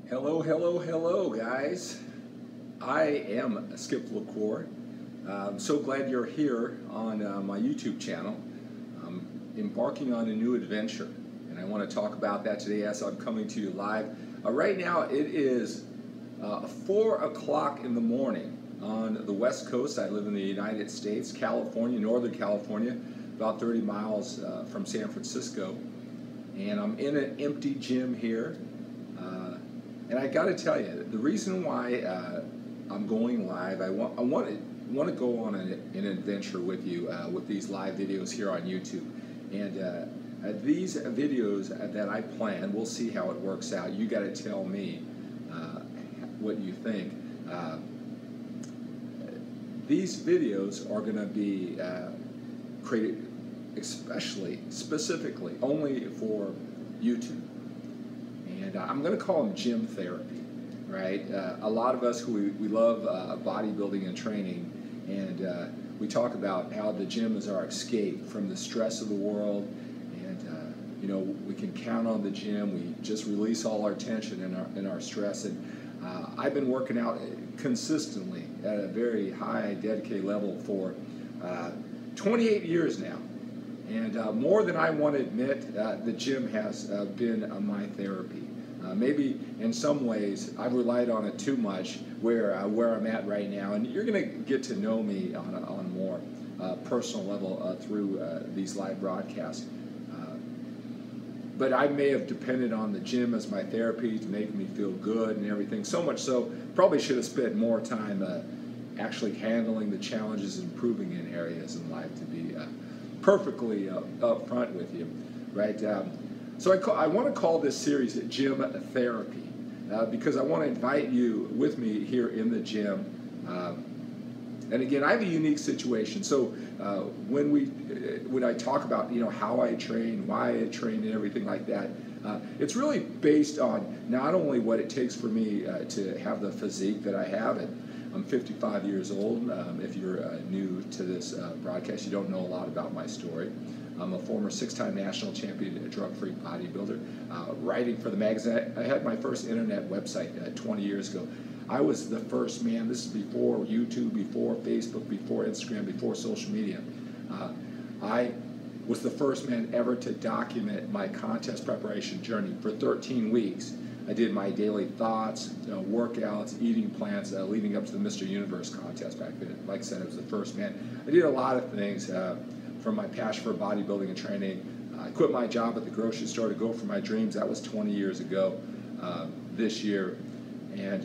Hello, hello, hello, guys. I am Skip LaCour. I'm so glad you're here on my YouTube channel. I'm embarking on a new adventure, and I want to talk about that today as I'm coming to you live. Right now, it is 4 o'clock in the morning on the West Coast. I live in the United States, California, Northern California, about 30 miles from San Francisco. And I'm in an empty gym here. And I got to tell you, the reason why I'm going live, I want to go on an adventure with you with these live videos here on YouTube. And these videos that I plan, we'll see how it works out. You got to tell me what you think. These videos are going to be created specifically, only for YouTube. And I'm going to call them gym therapy, right? A lot of us who we love bodybuilding and training, and we talk about how the gym is our escape from the stress of the world, and you know, we can count on the gym. We just release all our tension and our stress. And I've been working out consistently at a very high, dedicated level for 28 years now. And more than I want to admit, the gym has been my therapy. Maybe in some ways I've relied on it too much where I'm at right now, and you're going to get to know me on a more personal level through these live broadcasts. But I may have depended on the gym as my therapy to make me feel good and everything, so much so probably should have spent more time actually handling the challenges and improving in areas in life, to be perfectly upfront with you, right? So I want to call this series Gym Therapy because I want to invite you with me here in the gym. And again, I have a unique situation. So when I talk about how I train, why I train, and everything like that, it's really based on not only what it takes for me to have the physique that I have. And I'm 55 years old. If you're new to this broadcast, you don't know a lot about my story. I'm a former 6-time national champion drug-free bodybuilder, writing for the magazine. I had my first internet website 20 years ago. I was the first man. This is before YouTube, before Facebook, before Instagram, before social media. I was the first man ever to document my contest preparation journey for 13 weeks. I did my daily thoughts, workouts, eating plans leading up to the Mr. Universe contest back then. Like I said, I was the first man. I did a lot of things from my passion for bodybuilding and training. I quit my job at the grocery store to go for my dreams. That was 20 years ago this year. And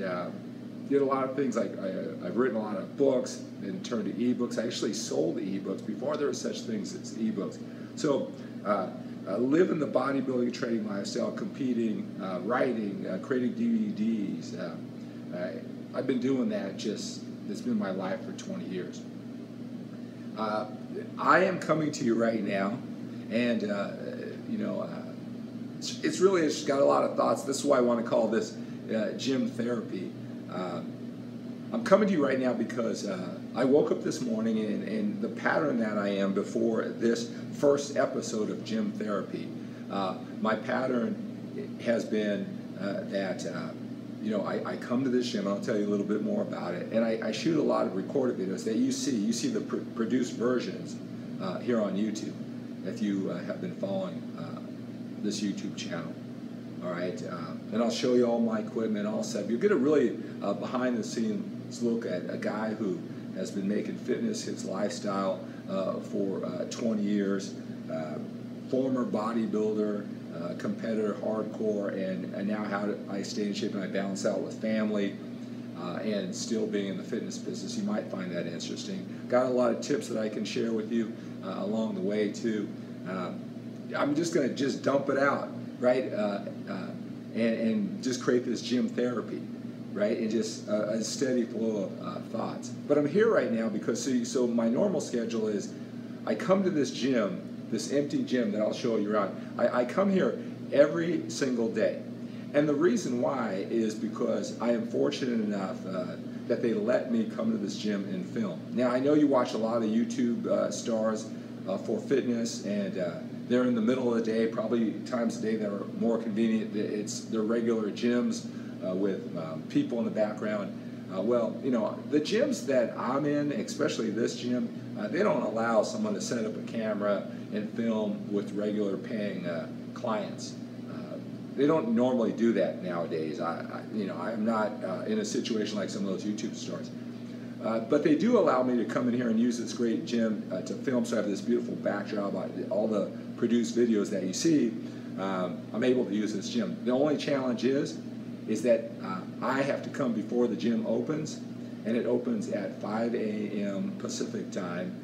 did a lot of things. I've written a lot of books and turned to ebooks. I actually sold ebooks before there were such things as ebooks. So living the bodybuilding and training lifestyle, competing, writing, creating DVDs. I've been doing that it's been my life for 20 years. I am coming to you right now, and it's really got a lot of thoughts. This is why I want to call this gym therapy. I'm coming to you right now because I woke up this morning, and the pattern that I am before this first episode of Gym Therapy, my pattern has been that I come to this gym, and I'll tell you a little bit more about it, and I shoot a lot of recorded videos that you see the produced versions here on YouTube, if you have been following this YouTube channel. All right, and I'll show you all my equipment, all set. You'll get a really behind-the-scenes look at a guy who has been making fitness his lifestyle for 20 years, former bodybuilder, competitor, hardcore, and now how I stay in shape and I balance out with family and still being in the fitness business. You might find that interesting. Got a lot of tips that I can share with you along the way too. I'm just going to dump it out, right? And just create this gym therapy, right? And just a steady flow of thoughts. But I'm here right now because, so my normal schedule is I come to this gym, this empty gym that I'll show you around. I come here every single day. And the reason why is because I am fortunate enough that they let me come to this gym and film. Now, I know you watch a lot of YouTube stars for fitness, and they're in the middle of the day, probably times of the day that are more convenient. It's their regular gyms with people in the background. Well, you know, the gyms that I'm in, especially this gym, they don't allow someone to set up a camera and film with regular paying clients. They don't normally do that nowadays. You know, I'm not in a situation like some of those YouTube stars. But they do allow me to come in here and use this great gym to film, so I have this beautiful backdrop. All the produced videos that you see, I'm able to use this gym. The only challenge is that I have to come before the gym opens, and it opens at 5 a.m. Pacific time,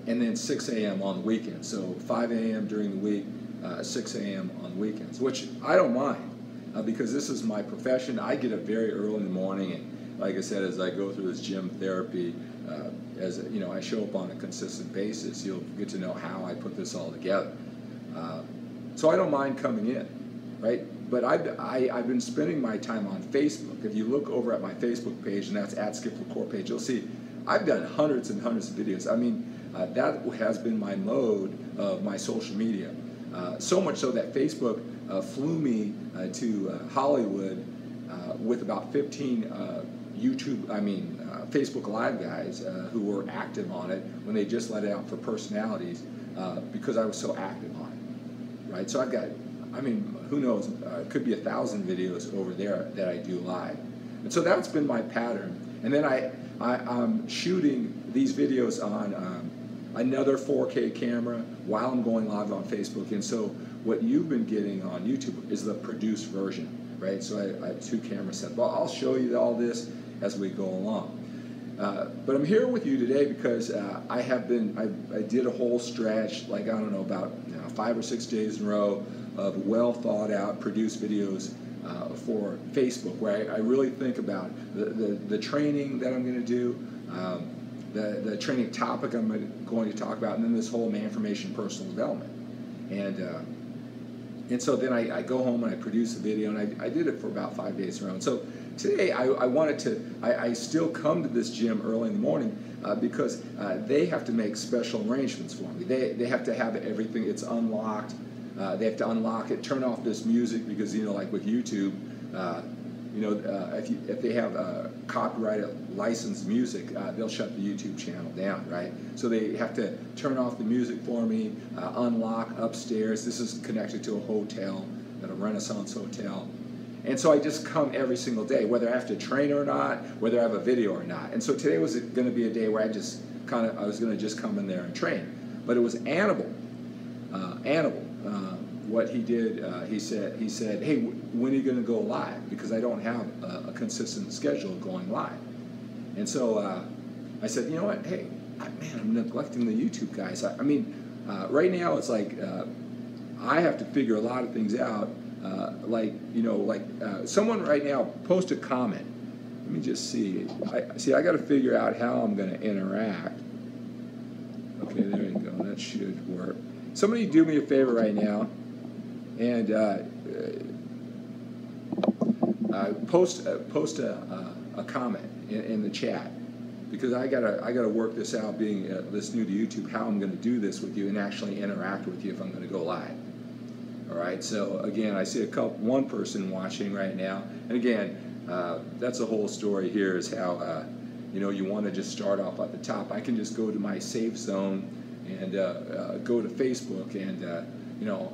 and then 6 a.m. on the weekend. So 5 a.m. during the week, 6 a.m. on weekends, which I don't mind because this is my profession. I get up very early in the morning, and like I said, as I go through this gym therapy, as you know, I show up on a consistent basis. You'll get to know how I put this all together. So I don't mind coming in, right? But I've been spending my time on Facebook. If you look over at my Facebook page, and that's at Skip LaCour page, you'll see I've done hundreds and hundreds of videos. I mean, that has been my mode of my social media. So much so that Facebook flew me to Hollywood with about 15 Facebook Live guys who were active on it when they just let it out for personalities because I was so active on it, right? So I've got, I mean, who knows, it could be 1,000 videos over there that I do live. And so that's been my pattern. And then I'm shooting these videos on another 4K camera while I'm going live on Facebook. And so what you've been getting on YouTube is the produced version, right? So I have 2 camera sets. Well, I'll show you all this as we go along. But I'm here with you today because I did a whole stretch, like, I don't know, about 5 or 6 days in a row of well thought out produced videos for Facebook, where I really think about the training that I'm going to do, the training topic I'm going to talk about, and then this whole Man-for-Mation personal development. And so then I go home and I produce a video, and I did it for about 5 days in a row. And so today I still come to this gym early in the morning because they have to make special arrangements for me. They have to have everything, it's unlocked. They have to unlock it, turn off this music because, you know, like with YouTube, if they have copyrighted licensed music, they'll shut the YouTube channel down, right? So they have to turn off the music for me, unlock upstairs. This is connected to a hotel, at a Renaissance hotel. And so I just come every single day, whether I have to train or not, whether I have a video or not. And so today was going to be a day where I was going to just come in there and train. But it was Annibal. What he did, he said, hey, when are you going to go live? Because I don't have a consistent schedule going live. And so I said, you know what, hey, man, I'm neglecting the YouTube guys. I mean, right now it's like I have to figure a lot of things out. Someone right now post a comment. Let me just see. I got to figure out how I'm going to interact. Okay, there you go. That should work. Somebody do me a favor right now, and post a comment in the chat, because I gotta work this out. Being this new to YouTube, how I'm going to do this with you and actually interact with you if I'm going to go live. All right. So again, I see one person watching right now, and again, that's the whole story here. Is how you want to just start off at the top. I can just go to my safe zone and go to Facebook, and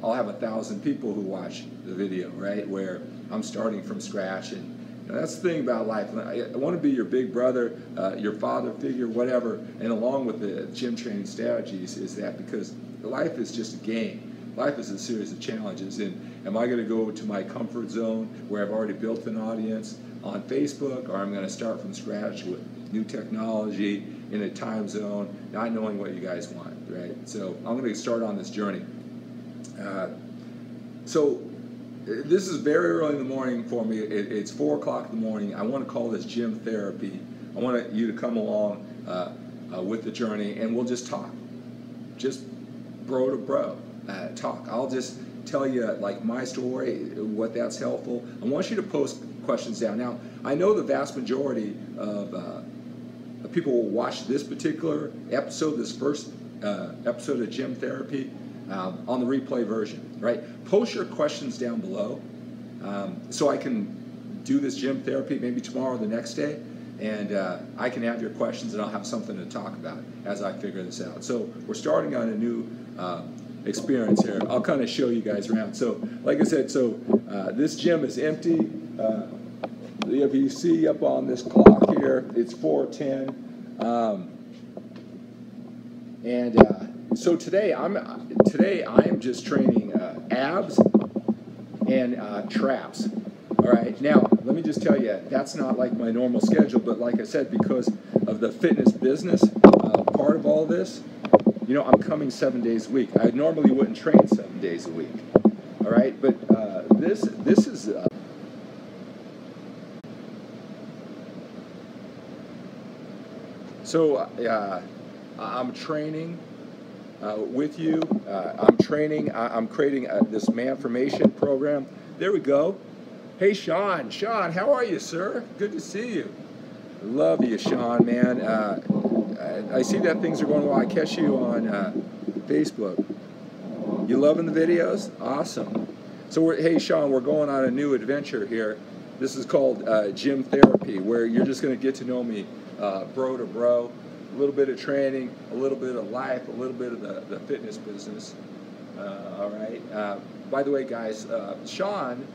I'll have 1,000 people who watch the video, right? Where I'm starting from scratch, and that's the thing about life. I want to be your big brother, your father figure, whatever. And along with the gym training strategies, is that because life is just a game. Life is a series of challenges, and am I going to go to my comfort zone where I've already built an audience on Facebook, or I'm going to start from scratch with new technology in a time zone, not knowing what you guys want, right? So I'm going to start on this journey. So this is very early in the morning for me. It's 4 o'clock in the morning. I want to call this gym therapy. I want you to come along with the journey, and we'll just talk, just bro to bro talk. I'll just tell you like my story, what that's helpful. I want you to post questions down. Now, I know the vast majority of people will watch this particular episode, this first episode of Gym Therapy on the replay version, right? Post your questions down below so I can do this gym therapy maybe tomorrow or the next day, and I can have your questions and I'll have something to talk about as I figure this out. So we're starting on a new experience here. I'll kind of show you guys around. So like I said, so this gym is empty. If you see up on this clock here, it's 4:10. So today I am just training abs and traps. All right, now let me just tell you, that's not like my normal schedule, but like I said, because of the fitness business part of all this, you know, I'm coming 7 days a week. I normally wouldn't train 7 days a week. All right, but this is. I'm training with you. I'm training. I'm creating this Man-Formation program. There we go. Hey, Sean. Sean, how are you, sir? Good to see you. Love you, Sean, man. I see that things are going well. I catch you on Facebook. You loving the videos? Awesome. So, hey, Sean, we're going on a new adventure here. This is called Gym Therapy, where you're just going to get to know me bro to bro. A little bit of training, a little bit of life, a little bit of the fitness business. All right. By the way, guys, Sean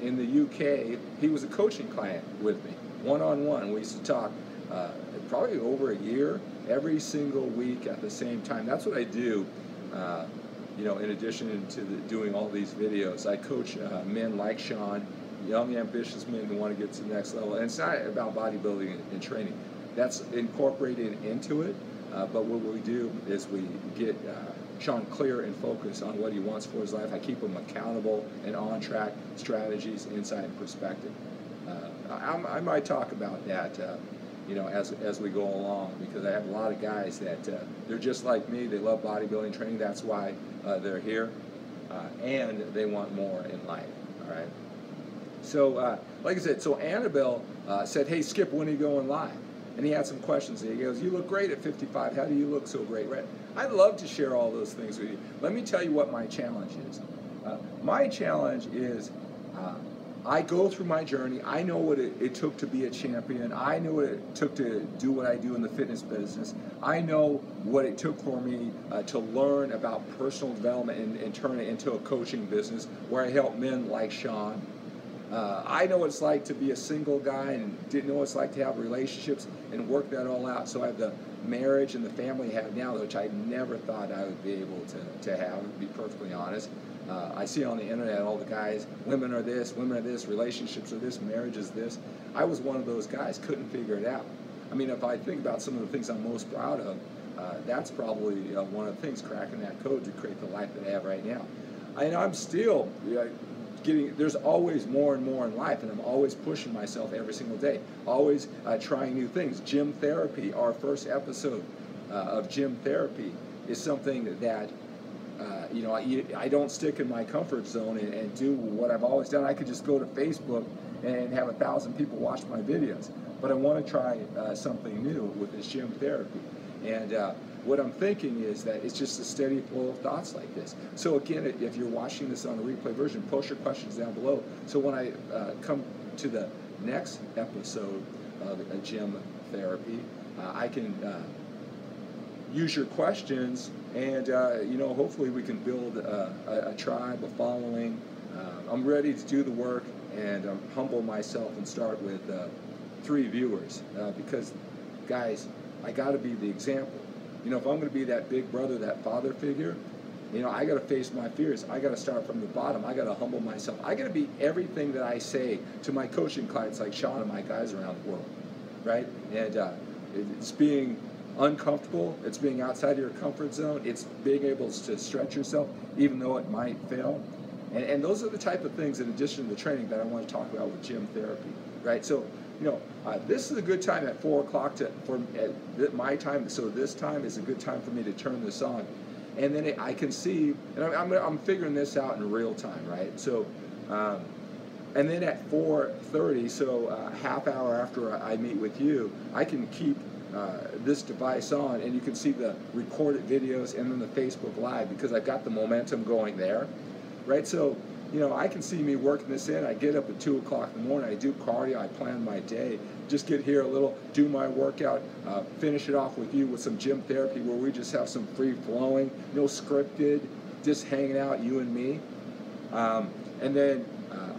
in the UK, he was a coaching client with me, one-on-one. We used to talk probably over a year, every single week at the same time. That's what I do. You know, in addition to doing all these videos, I coach men like Sean, young, ambitious men who want to get to the next level. And it's not about bodybuilding and training. That's incorporated into it, but what we do is we get Sean clear and focused on what he wants for his life. I keep him accountable and on track, strategies, insight, and perspective. I might talk about that, you know, as we go along, because I have a lot of guys that they're just like me. They love bodybuilding training. That's why they're here, and they want more in life. All right. So, like I said, so Annabelle said, "Hey, Skip, when are you going live?" And he had some questions. And he goes, "You look great at 55. How do you look so great?" Right? I'd love to share all those things with you. Let me tell you what my challenge is. My challenge is I go through my journey. I know what it took to be a champion. I know what it took to do what I do in the fitness business. I know what it took for me to learn about personal development and turn it into a coaching business where I help men like Sean. I know what it's like to be a single guy and didn't know what it's like to have relationships and work that all out. So I have the marriage and the family I have now, which I never thought I would be able to have, to be perfectly honest. I see on the internet all the guys, women are this, relationships are this, marriage is this. I was one of those guys, couldn't figure it out. I mean, if I think about some of the things I'm most proud of, that's probably one of the things, cracking that code to create the life that I have right now. And I'm still there's always more and more in life, and I'm always pushing myself every single day, always trying new things. Gym Therapy, our first episode of Gym Therapy, is something that you know, I don't stick in my comfort zone and do what I've always done. I could just go to Facebook and have 1,000 people watch my videos, but I want to try something new with this Gym Therapy. And what I'm thinking is that it's just a steady flow of thoughts like this. So again, if you're watching this on the replay version, post your questions down below. So when I come to the next episode of Gym Therapy, I can use your questions, and you know, hopefully we can build a tribe, a following. I'm ready to do the work and humble myself and start with 3 viewers because, guys, I got to be the example. You know, if I'm going to be that big brother, that father figure, you know, I got to face my fears. I got to start from the bottom. I got to humble myself. I got to be everything that I say to my coaching clients like Sean and my guys around the world, right? And it's being uncomfortable. It's being outside of your comfort zone. It's being able to stretch yourself, even though it might fail. And those are the type of things, in addition to the training, that I want to talk about with Gym Therapy, right? So, you know, this is a good time at 4 o'clock for my time. So this time is a good time for me to turn this on, and then I can see, and I'm figuring this out in real time, right? So, and then at 4:30, so a half hour after I meet with you, I can keep this device on, and you can see the recorded videos and then the Facebook Live, because I've got the momentum going there, right? So, you know, I can see me working this in. I get up at 2 o'clock in the morning, I do cardio, I plan my day, just get here a little, do my workout, finish it off with you with some gym therapy where we just have some free flowing, no scripted, just hanging out, you and me. And then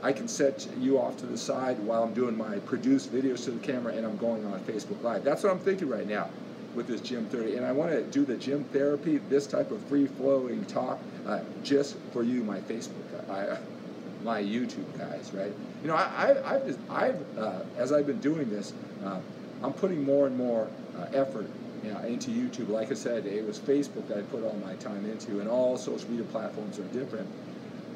I can set you off to the side while I'm doing my produced videos to the camera and I'm going on Facebook Live. That's what I'm thinking right now with this Gym 30. And I want to do the gym therapy, this type of free-flowing talk, just for you, my Facebook, my YouTube guys, right? You know, I've as I've been doing this, I'm putting more and more effort into YouTube. Like I said, it was Facebook that I put all my time into, and all social media platforms are different.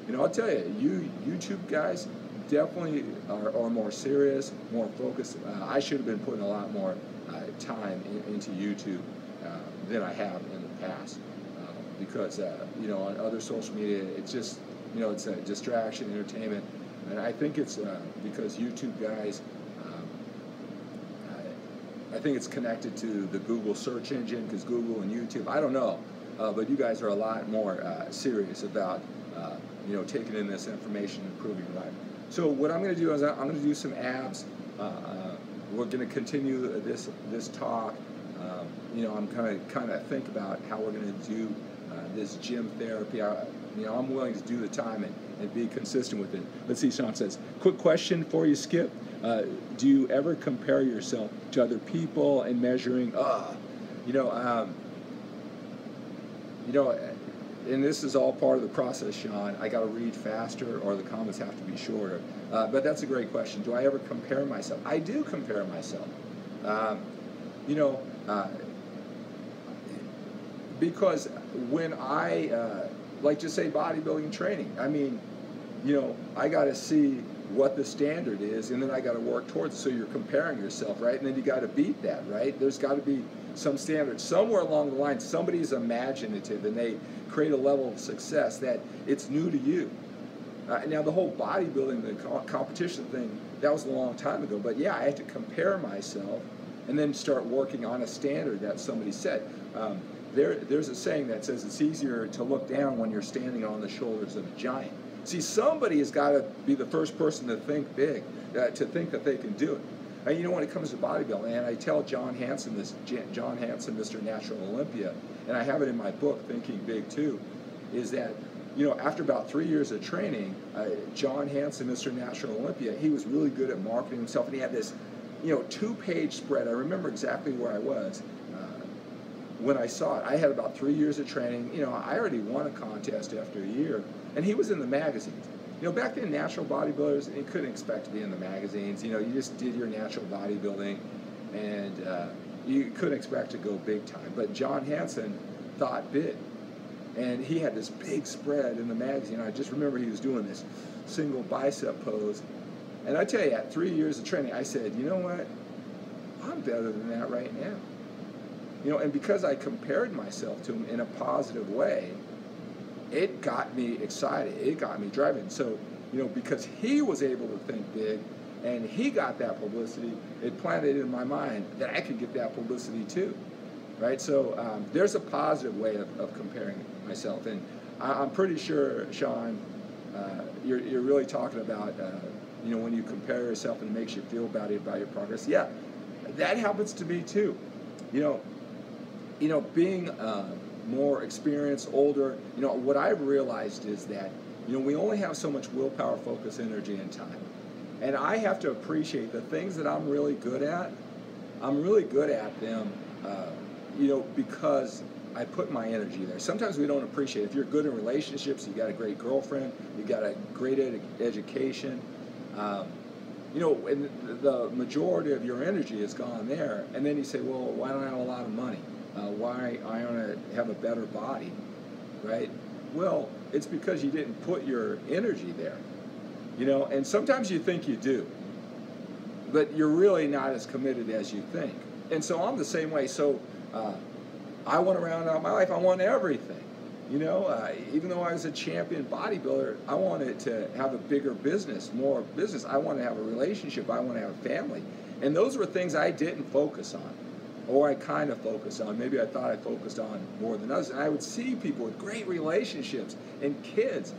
You know, I'll tell you, YouTube guys definitely are more serious, more focused. I should have been putting a lot more time into YouTube than I have in the past, because you know, on other social media, it's just, you know, it's a distraction, entertainment, and I think it's because YouTube guys, I think it's connected to the Google search engine, because Google and YouTube, I don't know, but you guys are a lot more serious about you know, taking in this information and improving your life. So what I'm going to do is I'm going to do some abs. We're going to continue this talk. You know, I'm kind of think about how we're going to do this gym therapy. You know, I'm willing to do the time and be consistent with it. Let's see, Sean says, quick question for you, Skip. Do you ever compare yourself to other people and measuring, you know, and this is all part of the process, Sean. I got to read faster, or the comments have to be shorter. But that's a great question. Do I ever compare myself? I do compare myself. You know, because when I, like just say bodybuilding training, I mean, you know, I got to see what the standard is, and then I got to work towards it. So you're comparing yourself, right? And then you got to beat that, right? There's got to be some standard somewhere along the line. Somebody's imaginative, and they create a level of success that it's new to you. Now the whole bodybuilding, the competition thing, that was a long time ago. But yeah, I had to compare myself, and then start working on a standard that somebody set. There's a saying that says it's easier to look down when you're standing on the shoulders of a giant. See, somebody has got to be the first person to think big, to think that they can do it. And you know, when it comes to bodybuilding, and I tell John Hansen this, John Hansen, Mr. Natural Olympia, and I have it in my book, Thinking Big too, is that, you know, after about 3 years of training, John Hansen, Mr. Natural Olympia, he was really good at marketing himself, and he had this, you know, 2-page spread. I remember exactly where I was when I saw it. I had about 3 years of training. You know, I already won a contest after a year, and he was in the magazines. You know, back then, natural bodybuilders, you couldn't expect to be in the magazines. You know, you just did your natural bodybuilding, and you couldn't expect to go big time. But John Hansen thought big, and he had this big spread in the magazine. I just remember he was doing this single bicep pose, and I tell you, at 3 years of training, I said, you know what? I'm better than that right now. You know, and because I compared myself to him in a positive way, it got me excited. It got me driving. So, you know, because he was able to think big and he got that publicity, it planted in my mind that I could get that publicity too, right? So there's a positive way of comparing myself. And I'm pretty sure, Sean, you're really talking about, you know, when you compare yourself and it makes you feel bad about your progress. Yeah, that happens to me too. You know, being more experienced, older, you know, what I've realized is that, you know, we only have so much willpower, focus, energy, and time. And I have to appreciate the things that I'm really good at. I'm really good at them, you know, because I put my energy there. Sometimes we don't appreciate it. If you're good in relationships, you got a great girlfriend, you got a great education, you know, and the majority of your energy is gone there. And then you say, well, why don't I have a lot of money? Why I want to have a better body, right? Well, it's because you didn't put your energy there, you know, and sometimes you think you do, but you're really not as committed as you think. And so I'm the same way. So I want to round out my life. I want everything, you know, even though I was a champion bodybuilder, I wanted to have a bigger business, more business. I want to have a relationship. I want to have a family. And those were things I didn't focus on. or I kind of focused on. Maybe I thought I focused on more than others. And I would see people with great relationships and kids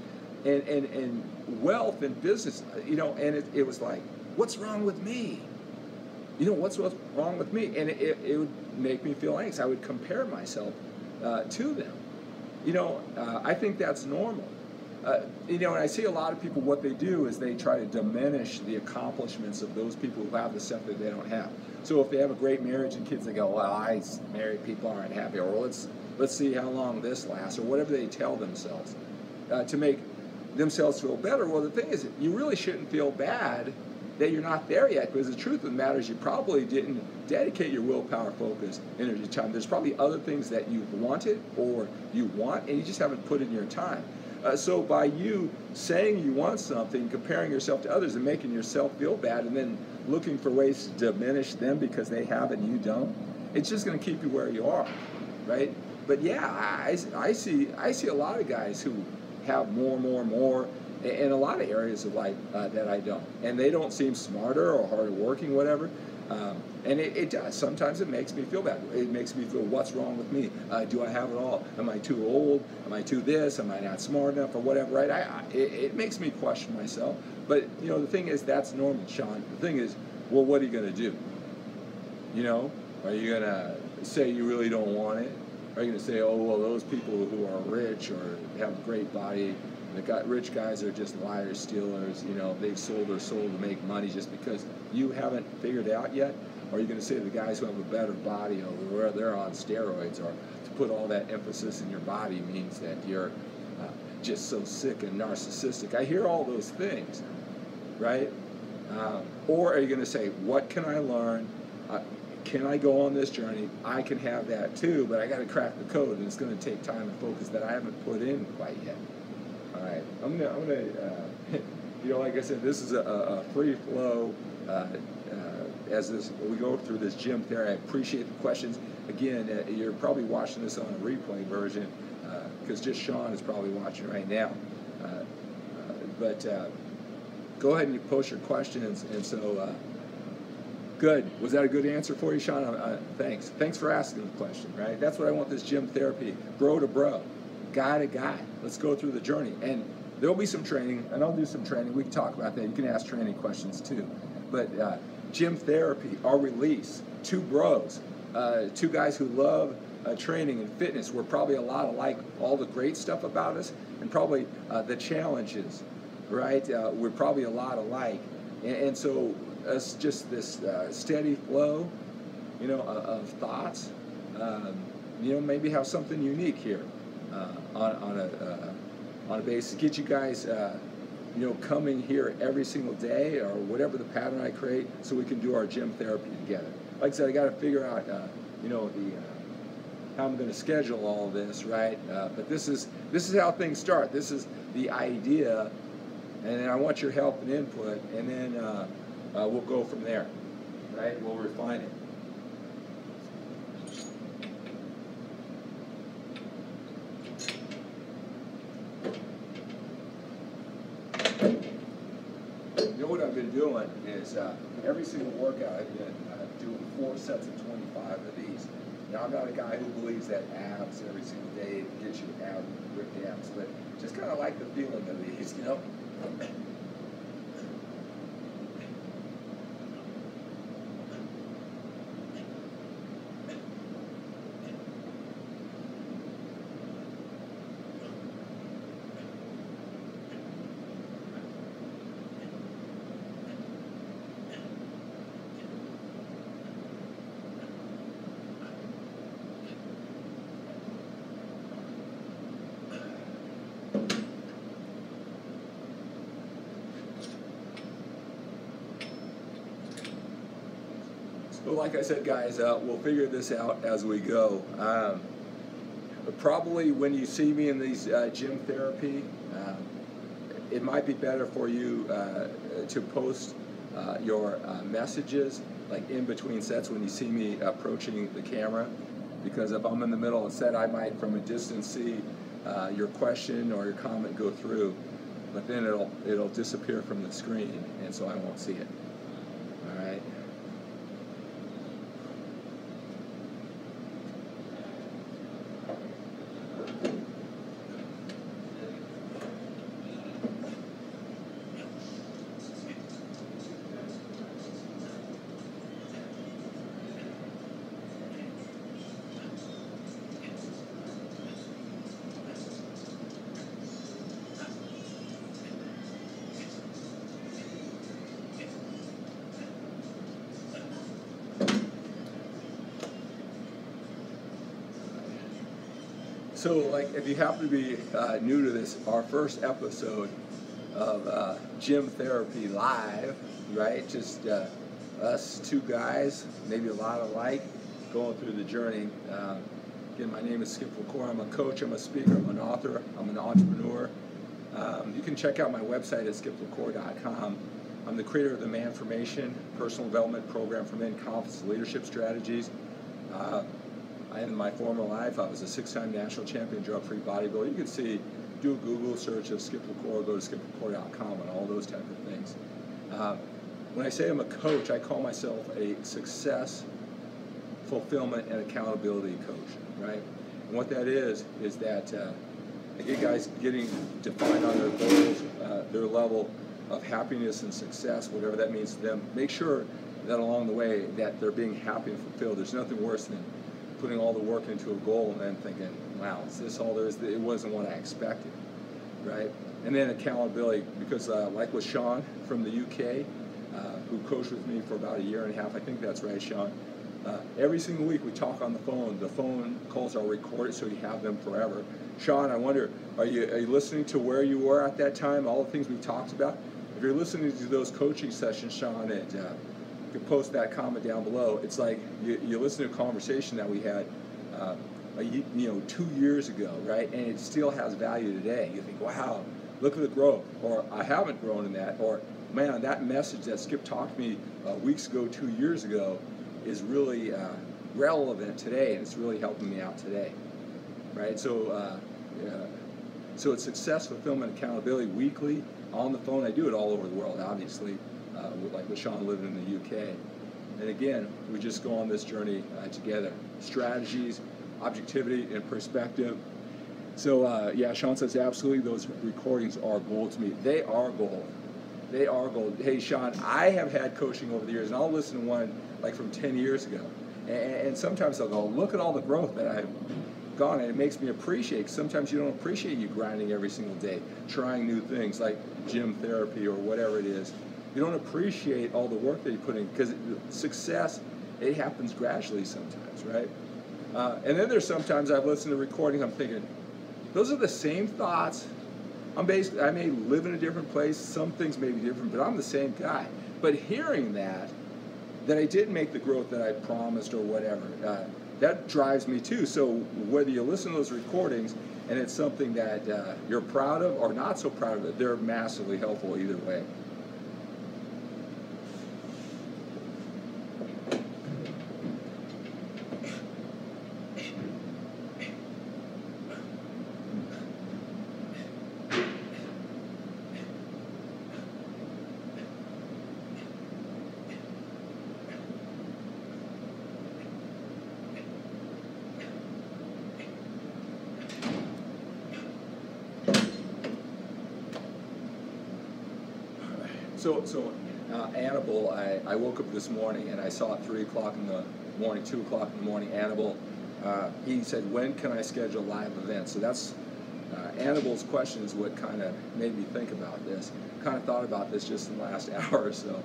and wealth and business, and it was like, what's wrong with me? What's wrong with me? And it would make me feel anxious. I would compare myself to them. I think that's normal. And I see a lot of people, what they do is they try to diminish the accomplishments of those people who have the stuff that they don't have. So if they have a great marriage and kids, they go, well, married people aren't happy, or let's see how long this lasts, or whatever they tell themselves to make themselves feel better. Well, the thing is, you really shouldn't feel bad that you're not there yet, because the truth of the matter is you probably didn't dedicate your willpower, focus, energy, time. There's probably other things that you've wanted or you want, and you just haven't put in your time. So by you saying you want something, comparing yourself to others and making yourself feel bad, and then looking for ways to diminish them because they have it and you don't, it's just going to keep you where you are, right? But yeah, I see a lot of guys who have more in a lot of areas of life that I don't, and they don't seem smarter or harder working, whatever. And it does. Sometimes it makes me feel bad. It makes me feel, what's wrong with me? Do I have it all? Am I too old? Am I too this? Am I not smart enough or whatever, right? It makes me question myself. But, the thing is, that's normal, Sean. The thing is, well, what are you going to do? Are you going to say you really don't want it? Are you going to say, oh, well, those people who are rich or have a great body, rich guys are just liars, stealers, they've sold their soul to make money just because you haven't figured it out yet? Or are you going to say the guys who have a better body, or they're on steroids, or to put all that emphasis in your body means that you're just so sick and narcissistic? I hear all those things, right? Or are you going to say, what can I learn? Can I go on this journey? I can have that too, but I got to crack the code, and it's going to take time and focus that I haven't put in quite yet. All right, I'm gonna like I said, this is a free flow. As we go through this gym theory, I appreciate the questions. Again, you're probably watching this on a replay version because just Sean is probably watching right now. But go ahead and you post your questions. And so, good. Was that a good answer for you, Sean? Thanks. Thanks for asking the question. Right. That's what I want this gym therapy, bro to bro, guy to guy. Let's go through the journey, and there'll be some training, and I'll do some training. We can talk about that. You can ask training questions too, but. Gym therapy, our release, two bros, two guys who love training and fitness. We're probably a lot alike, all the great stuff about us, and probably the challenges, right? We're probably a lot alike. And so it's just this steady flow, of thoughts, maybe have something unique here on a basis. Get you guys coming here every single day, or whatever the pattern I create, so we can do our gym therapy together. Like I said, I got to figure out, how I'm going to schedule all of this, right? But this is how things start. This is the idea, and then I want your help and input, and then we'll go from there, right? We'll refine it. What I've been doing is every single workout I've been doing 4 sets of 25 of these. Now, I'm not a guy who believes that abs every single day gets you ripped abs, but just kind of like the feeling of these, Well, like I said, guys, we'll figure this out as we go. Probably when you see me in these gym therapy, it might be better for you to post your messages like in between sets when you see me approaching the camera, because if I'm in the middle of a set, I might from a distance see your question or your comment go through, but then it'll disappear from the screen, and so I won't see it. All right. So, like, if you happen to be new to this, our first episode of Gym Therapy Live, right? Just us two guys, maybe a lot alike, going through the journey. Again, my name is Skip LaCour. I'm a coach, I'm a speaker, I'm an author, I'm an entrepreneur. You can check out my website at skiplacour.com. I'm the creator of the Manformation personal development program for men, confidence, leadership strategies. In my former life, I was a 6-time national champion drug-free bodybuilder. You can see, do a Google search of Skip LaCour, go to skiplacour.com and all those type of things. When I say I'm a coach, I call myself a success, fulfillment, and accountability coach, right? And what that is that I get guys getting defined on their goals, their level of happiness and success, whatever that means to them. Make sure that along the way that they're being happy and fulfilled. There's nothing worse than putting all the work into a goal and then thinking, wow, is this all there is? It wasn't what I expected, right? And then accountability, because like with Sean from the UK, who coached with me for about 1.5 years, I think that's right, Sean. Every single week we talk on the phone. The phone calls are recorded, so you have them forever. Sean, I wonder, are you listening to where you were at that time, all the things we talked about? If you're listening to those coaching sessions, Sean, and you can post that comment down below. It's like you listen to a conversation that we had 2 years ago, right? And it still has value today. You think, wow, look at the growth, or I haven't grown in that, or man, that message that Skip talked to me weeks ago, 2 years ago, is really relevant today, and it's really helping me out today, right? So, so it's success, fulfillment, accountability weekly on the phone. I do it all over the world, obviously, like with Sean living in the UK. And again, we just go on this journey together. Strategies, objectivity, and perspective. So yeah, Sean says absolutely those recordings are gold to me. They are gold. They are gold. Hey, Sean, I have had coaching over the years, and I'll listen to one like from 10 years ago. And sometimes I'll go, look at all the growth that I've gone, and it makes me appreciate. Sometimes you don't appreciate you grinding every single day, trying new things like gym therapy or whatever it is. You don't appreciate all the work that you put in, because success, it happens gradually sometimes, right? And then there's sometimes I've listened to recordings, I'm thinking, those are the same thoughts. I may live in a different place, some things may be different, but I'm the same guy. But hearing that I didn't make the growth that I promised or whatever, that drives me too. So whether you listen to those recordings and it's something that you're proud of or not so proud of it, they're massively helpful either way. So Annabelle, I woke up this morning and I saw at 3 o'clock in the morning, 2 o'clock in the morning, Annabelle, he said, when can I schedule live events? So that's, Annabelle's question is what kind of made me think about this. Kind of thought about this just in the last hour or so.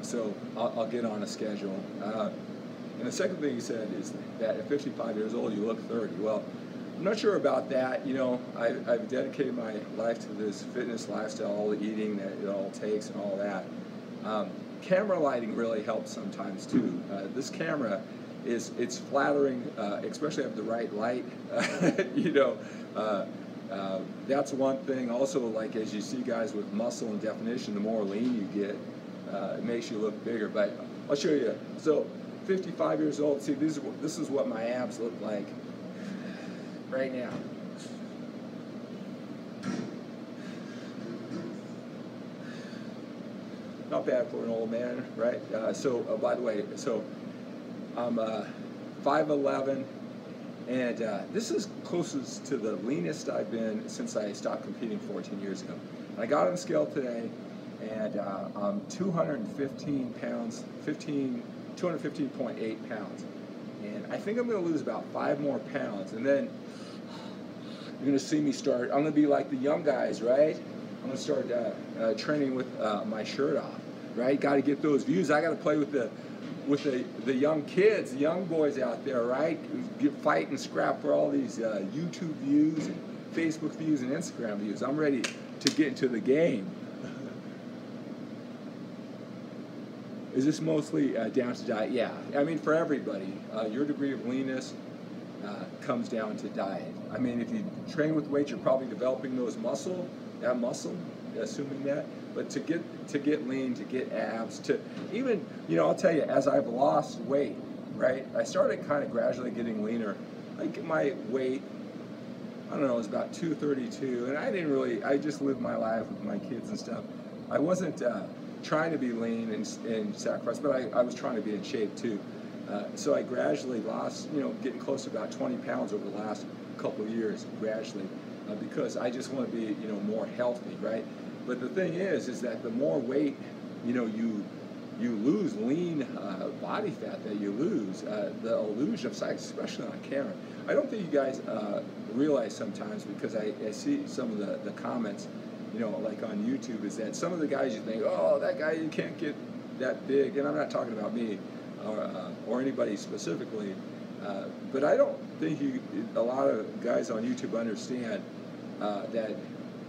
So I'll get on a schedule. And the second thing he said is that at 55 years old, you look 30. Well, I'm not sure about that. You know, I've dedicated my life to this fitness lifestyle, all the eating that it all takes and all that. Camera lighting really helps sometimes too. This camera it's flattering, especially if the right light. You know, that's one thing. Also, like as you see guys with muscle and definition, the more lean you get, it makes you look bigger. But I'll show you. So, 55 years old. See, this is what my abs look like right now. Not bad for an old man, right? By the way, so I'm 5'11", and this is closest to the leanest I've been since I stopped competing 14 years ago. I got on the scale today, and I'm 215 pounds, 215.8 pounds. And I think I'm going to lose about 5 more pounds, and then you're going to see me start, I'm going to be like the young guys, right? I'm going to start training with my shirt off, right? Got to get those views. I got to play with the with the young kids, the young boys out there, right? Get fight and scrap for all these YouTube views and Facebook views and Instagram views. I'm ready to get into the game. Is this mostly down to diet? Yeah, I mean for everybody, your degree of leanness comes down to diet. I mean, if you train with weights, you're probably developing that muscle, assuming that. But to get lean, to get abs, to even, I'll tell you, as I've lost weight, right, I started kind of gradually getting leaner. Like my weight, I don't know, it was about 232, and I just lived my life with my kids and stuff. I wasn't trying to be lean and sacrifice, but I was trying to be in shape too. So I gradually lost, getting close to about 20 pounds over the last couple of years, gradually, because I just want to be, more healthy, right? But the thing is that the more weight, you lose lean body fat that you lose, the illusion of size, especially on camera. I don't think you guys realize sometimes, because I see some of the comments, like on YouTube, is that some of the guys you think, oh, that guy, you can't get that big, and I'm not talking about me or anybody specifically, but I don't think a lot of guys on YouTube understand that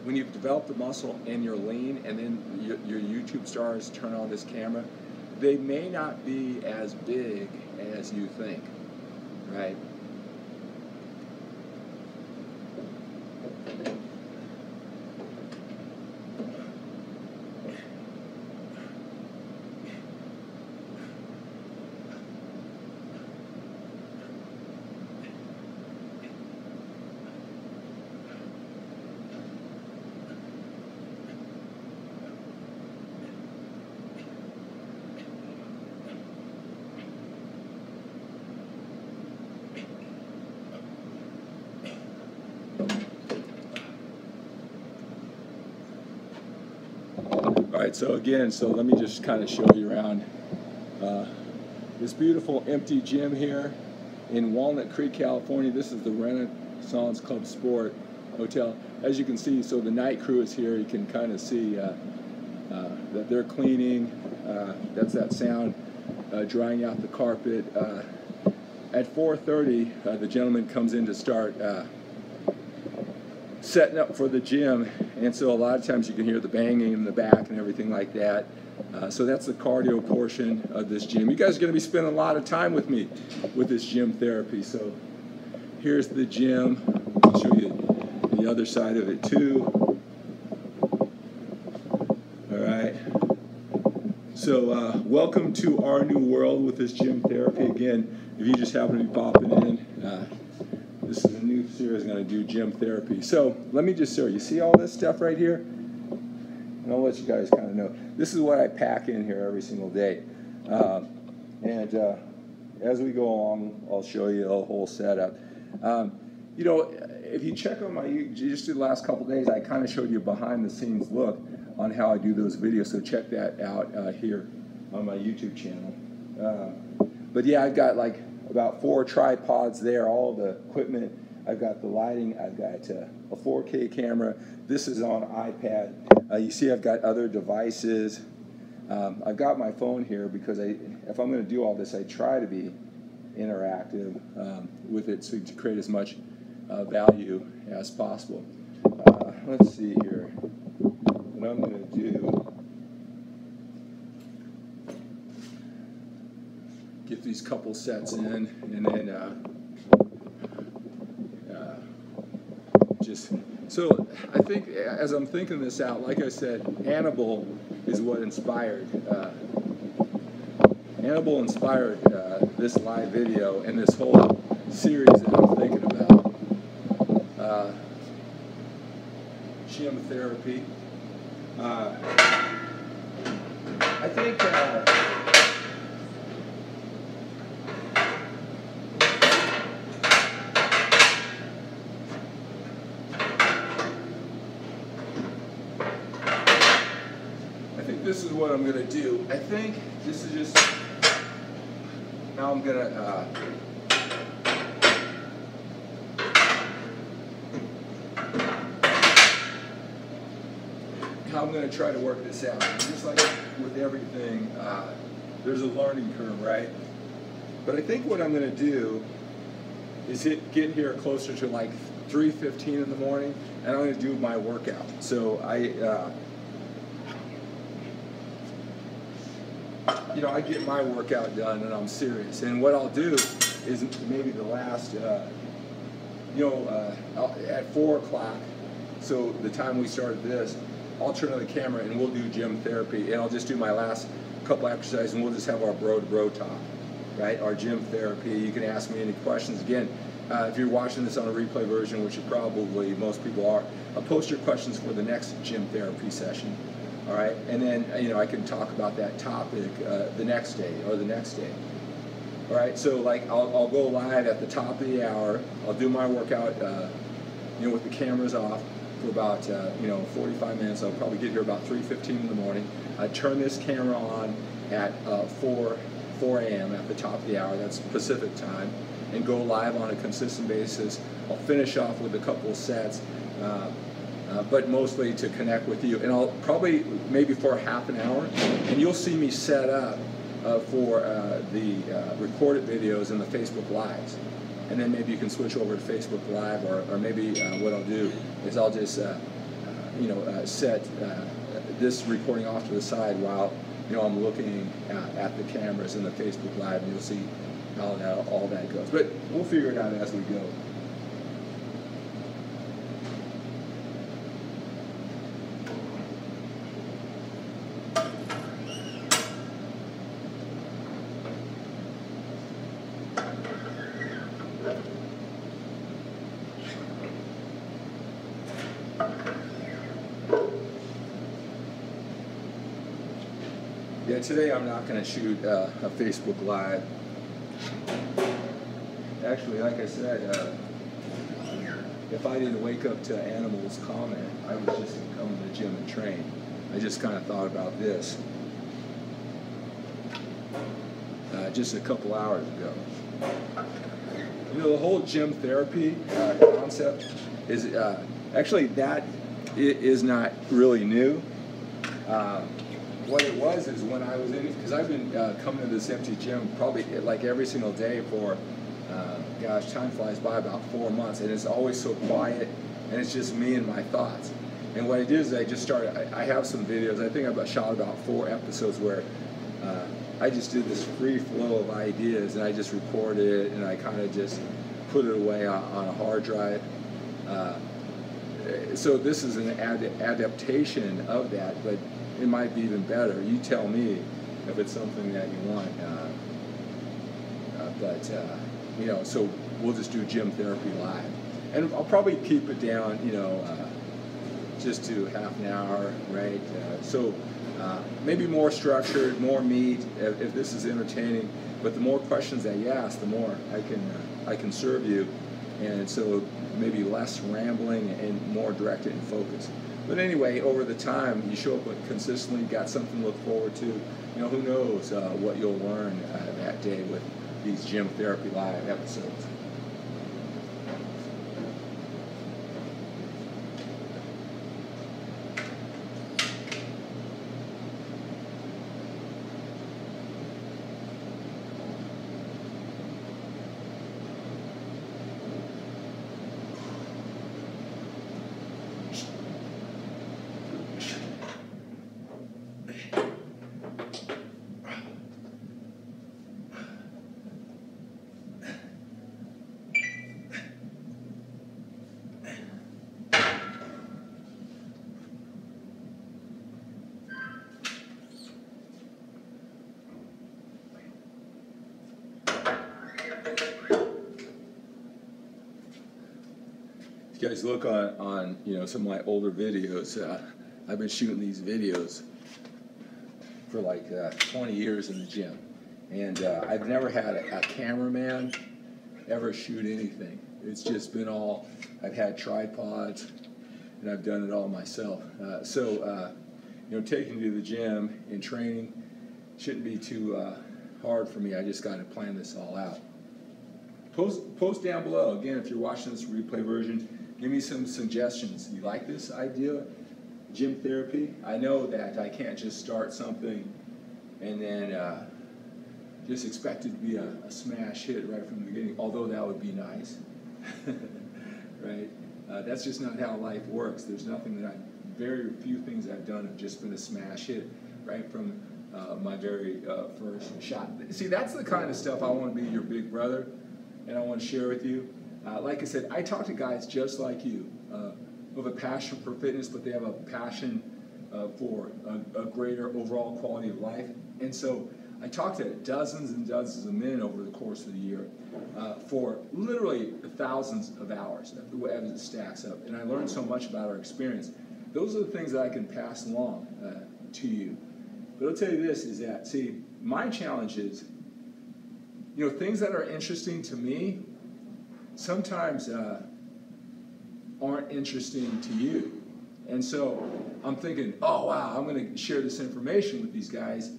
when you've developed the muscle and you're lean, and then your YouTube stars turn on this camera, they may not be as big as you think, right? All right, so let me just kind of show you around this beautiful empty gym here in Walnut Creek, California. This is the Renaissance Club Sport Hotel. As you can see, so the night crew is here. You can kind of see that they're cleaning. That's that sound, drying out the carpet. At 4:30, the gentleman comes in to start setting up for the gym, and so a lot of times you can hear the banging in the back and everything like that. So that's the cardio portion of this gym. You guys are going to be spending a lot of time with me with this gym therapy. So here's the gym. I'll show you the other side of it too. All right. So welcome to our new world with this gym therapy. Again, if you just happen to be popping in, this is a new series I'm going to do, gym therapy. So let me just show you. See all this stuff right here? And I'll let you guys kind of know. This is what I pack in here every single day. And as we go along, I'll show you the whole setup. If you check on my, just the last couple days, I kind of showed you a behind the scenes look on how I do those videos. So check that out here on my YouTube channel. But yeah, I've got like about 4 tripods there, all the equipment. I've got the lighting, I've got a 4K camera. This is on iPad. You see I've got other devices. I've got my phone here because if I'm going to do all this, I try to be interactive with it so to create as much value as possible. Let's see here. What I'm going to do, get these couple sets in, and then so I think as I'm thinking this out, like I said, Hannibal is what inspired. Hannibal inspired this live video and this whole series that I'm thinking about. Gym therapy. I think. This is what I'm going to do. I think this is just how I'm going to try to work this out. Just like with everything, there's a learning curve, right? But I think what I'm going to do is get here closer to like 3:15 in the morning, and I'm going to do my workout. So I get my workout done, and I'm serious. And what I'll do is maybe the last, at 4 o'clock, so the time we started this, I'll turn on the camera and we'll do gym therapy, and I'll just do my last couple exercises, and we'll just have our bro-to-bro talk, right? Our gym therapy. You can ask me any questions. Again, if you're watching this on a replay version, which you probably most people are, I'll post your questions for the next gym therapy session. All right, and then I can talk about that topic the next day or the next day. All right, so like I'll go live at the top of the hour. I'll do my workout, with the cameras off for about 45 minutes. I'll probably get here about 3:15 in the morning. I turn this camera on at 4 a.m. at the top of the hour. That's Pacific time, and go live on a consistent basis. I'll finish off with a couple of sets. But mostly to connect with you. And I'll probably, maybe for half an hour, and you'll see me set up for the recorded videos and the Facebook Lives. And then maybe you can switch over to Facebook Live, or maybe what I'll do is I'll just, set this recording off to the side while, I'm looking at the cameras in the Facebook Live, and you'll see how all that goes. But we'll figure it out as we go. Yeah, today I'm not going to shoot a Facebook Live. Actually, like I said, if I didn't wake up to Animals comment, I was just going to come to the gym and train. I just kind of thought about this just a couple hours ago. The whole gym therapy concept is actually that is not really new. What it was is when I was in, because I've been coming to this empty gym probably like every single day for, time flies by, about 4 months, and it's always so quiet, and it's just me and my thoughts. And what I did is I just started, I have some videos, I think I've shot about 4 episodes where I just did this free flow of ideas, and I just recorded it, and I kind of just put it away on a hard drive. So this is an adaptation of that, but it might be even better. You tell me if it's something that you want. So we'll just do gym therapy live. And I'll probably keep it down, just to half an hour, right? Maybe more structured, more meat, if this is entertaining. But the more questions that you ask, the more I can serve you. And so maybe less rambling and more directed and focused. But anyway, over the time, you show up consistently, got something to look forward to. Who knows what you'll learn that day with these Gym Therapy Live episodes. You guys look on some of my older videos. I've been shooting these videos for like 20 years in the gym, and I've never had a cameraman ever shoot anything. It's just been all, I've had tripods, and I've done it all myself. Taking to the gym and training shouldn't be too hard for me. I just got to plan this all out. Post down below, again, if you're watching this replay version, give me some suggestions. You like this idea, gym therapy? I know that I can't just start something and then just expect it to be a smash hit right from the beginning, although that would be nice, right? That's just not how life works. There's nothing that very few things I've done have just been a smash hit right from my very first shot. See, that's the kind of stuff I want to be your big brother, and I want to share with you. Like I said, I talk to guys just like you, who have a passion for fitness, but they have a passion for a greater overall quality of life. And so I talk to dozens and dozens of men over the course of the year for literally thousands of hours as it stacks up. And I learn so much about our experience. Those are the things that I can pass along to you. But I'll tell you this, is that, see, my challenge is, you know, things that are interesting to me sometimes aren't interesting to you. And so I'm thinking, oh, wow, I'm going to share this information with these guys.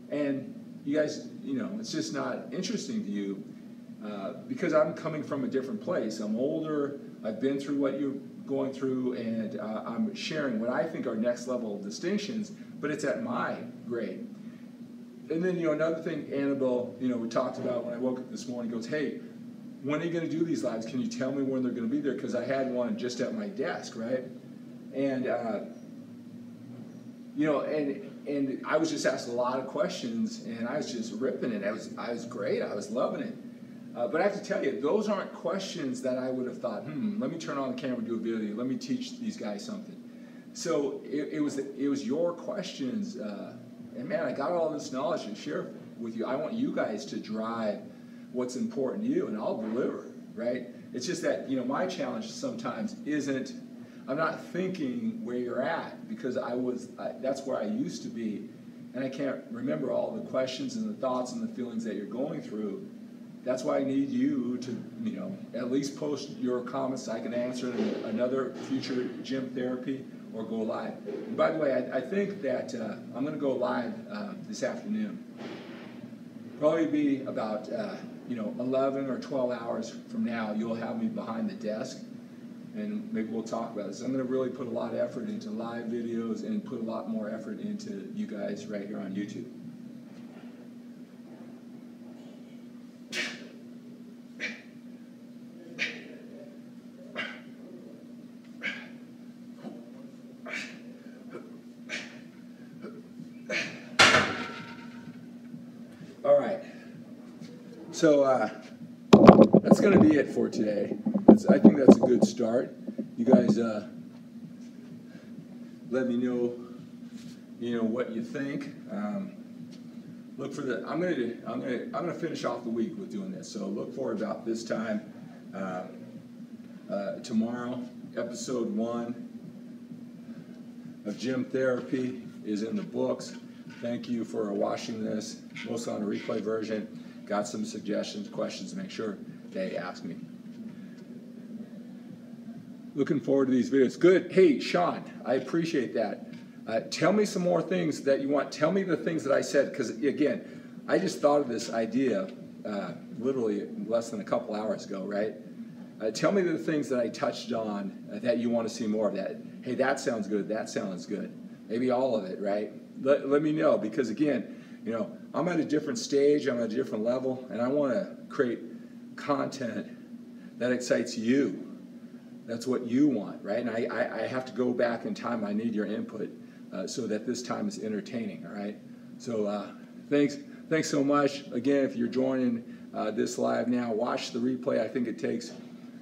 And you guys, you know, it's just not interesting to you because I'm coming from a different place. I'm older. I've been through what you're going through, and I'm sharing what I think are next level distinctions, but it's at my grade. And then, you know, another thing Annabelle, you know, we talked about when I woke up this morning, goes, hey, when are you going to do these lives? Can you tell me when they're going to be there? Because I had one just at my desk, right? And, you know, and I was just asked a lot of questions, and I was just ripping it. I was great. I was loving it. But I have to tell you, those aren't questions that I would have thought, let me turn on the camera and do a video. Let me teach these guys something. So it was your questions. And man, I got all this knowledge to share with you. I want you guys to drive what's important to you, and I'll deliver, right? It's just that, you know, my challenge sometimes isn't, I'm not thinking where you're at, because that's where I used to be, and I can't remember all the questions and the thoughts and the feelings that you're going through. That's why I need you to, you know, at least post your comments so I can answer in another future gym therapy or go live. And by the way, I think that I'm going to go live this afternoon. Probably be about, you know, 11 or 12 hours from now, you'll have me behind the desk, and maybe we'll talk about this. I'm going to really put a lot of effort into live videos and put a lot more effort into you guys right here on YouTube. All right, so that's going to be it for today. I think that's a good start. You guys let me know, you know, what you think. Look for the. I'm gonna finish off the week with doing this. So look for about this time tomorrow. Episode 1 of Gym Therapy is in the books. Thank you for watching this, mostly on a replay version. Got some suggestions, questions, make sure they ask me. Looking forward to these videos. Good. Hey, Sean, I appreciate that. Tell me some more things that you want. Tell me the things that I said, because, again, I just thought of this idea literally less than a couple hours ago, right? Tell me the things that I touched on that you want to see more of that. Hey, that sounds good. That sounds good. Maybe all of it, right? Let me know, because, again, you know, I'm at a different stage. I'm at a different level, and I want to create content that excites you. That's what you want, right? And I have to go back in time. I need your input so that this time is entertaining, all right? So thanks so much. Again, if you're joining this live now, watch the replay. I think it takes,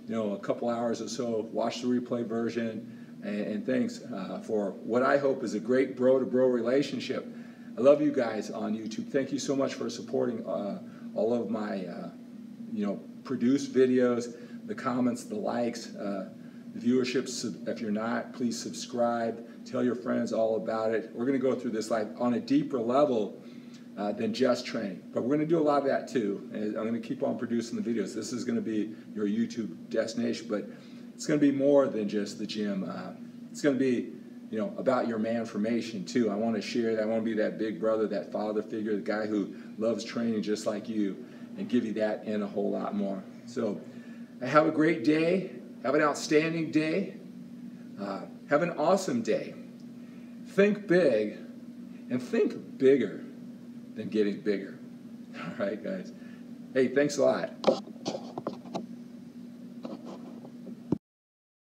you know, a couple hours or so. Watch the replay version. And thanks for what I hope is a great bro-to-bro relationship. I love you guys on YouTube. Thank you so much for supporting all of my, you know, produced videos, the comments, the likes, the viewership. If you're not, please subscribe. Tell your friends all about it. We're going to go through this live on a deeper level than just training. But we're going to do a lot of that too. And I'm going to keep on producing the videos. This is going to be your YouTube destination, but it's going to be more than just the gym. It's going to be, you know, about your man-formation too. I want to share that. I want to be that big brother, that father figure, the guy who loves training just like you, and give you that and a whole lot more. So have a great day. Have an outstanding day. Have an awesome day. Think big, and think bigger than getting bigger. All right, guys. Hey, thanks a lot.